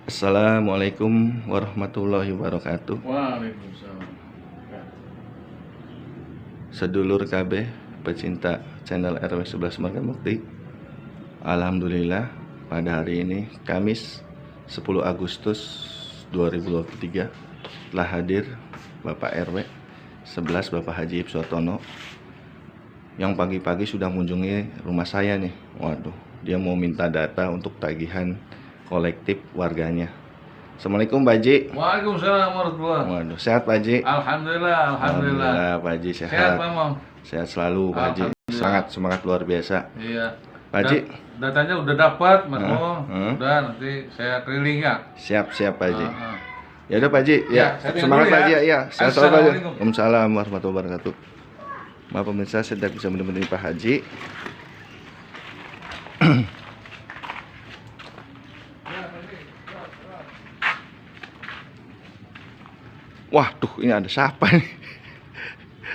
Assalamualaikum warahmatullahi wabarakatuh. Waalaikumsalam. Sedulur KB pecinta channel RW 11 Marga Mukti. Alhamdulillah pada hari ini Kamis 10 Agustus 2023 telah hadir Bapak RW 11 Bapak Haji Ipsotono yang pagi-pagi sudah mengunjungi rumah saya nih. Waduh, dia mau minta data untuk tagihan kolektif warganya. Assalamualaikum Pak Haji. Waalaikumsalam warahmatullahi. Waduh, sehat Pak Haji? Alhamdulillah. Pak Haji sehat. Sehat Pak Mom. Sehat selalu Pak Haji. Semangat luar biasa. Iya. Pak Haji. Datanya udah dapat Mas Mom. Udah nanti saya keliling ya. Siap Pak Haji. Ya udah Pak Haji. Ya, semangat Pak Haji ya. Sehat selalu Pak Haji. Waalaikumsalam warahmatullahi wabarakatuh. Maaf pemirsa, saya tidak bisa menemani Pak Haji. Wah, tuh ini ada siapa nih?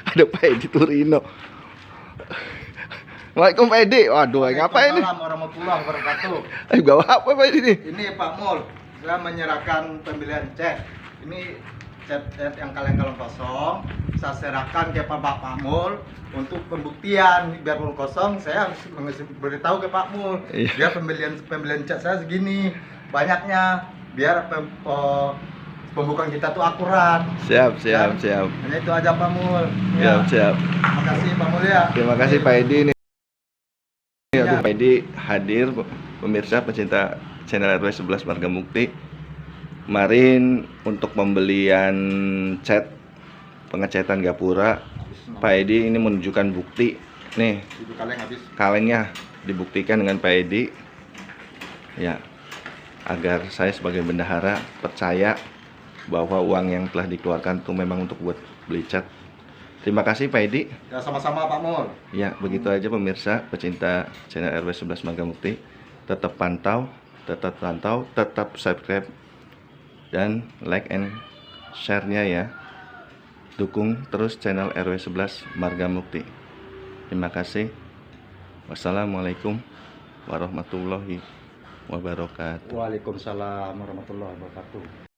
Ada Pak Edi Turino. Waalaikumsalam Pak Edi. Waduh, ngapain nih? Waalaikumsalam warahmatullahi wabarakatuh. Bawa apa Pak Edi nih? Ini Pak Mul, saya menyerahkan pembelian cat. Ini cat yang kaleng-kaleng kosong. Saya serahkan ke Pak Mul untuk pembuktian. Biar Mul kosong, saya harus beritahu ke Pak Mul. Biar pembelian cat saya segini banyaknya. Biar pembukaan kita tuh akurat. Siap. Hanya itu aja Pak Mul. Siap. Terima kasih Pak Mul ya. Terima kasih Pak Edi nih. Pak Edi hadir pemirsa pecinta channel RW 11 Marga Mukti. Kemarin untuk pembelian cat pengecatan gapura, Pak Edi ini menunjukkan bukti. Nih, kalengnya dibuktikan dengan Pak Edi. Ya, agar saya sebagai bendahara percaya bahwa uang yang telah dikeluarkan itu memang untuk buat beli cat. Terima kasih Pak Edi. Ya sama-sama Pak Mul. Ya, begitu aja pemirsa pecinta channel RW 11 Marga Mukti. Tetap pantau, tetap subscribe dan like and share-nya ya. Dukung terus channel RW 11 Marga Mukti. Terima kasih. Wassalamualaikum warahmatullahi wabarakatuh. Waalaikumsalam warahmatullahi wabarakatuh.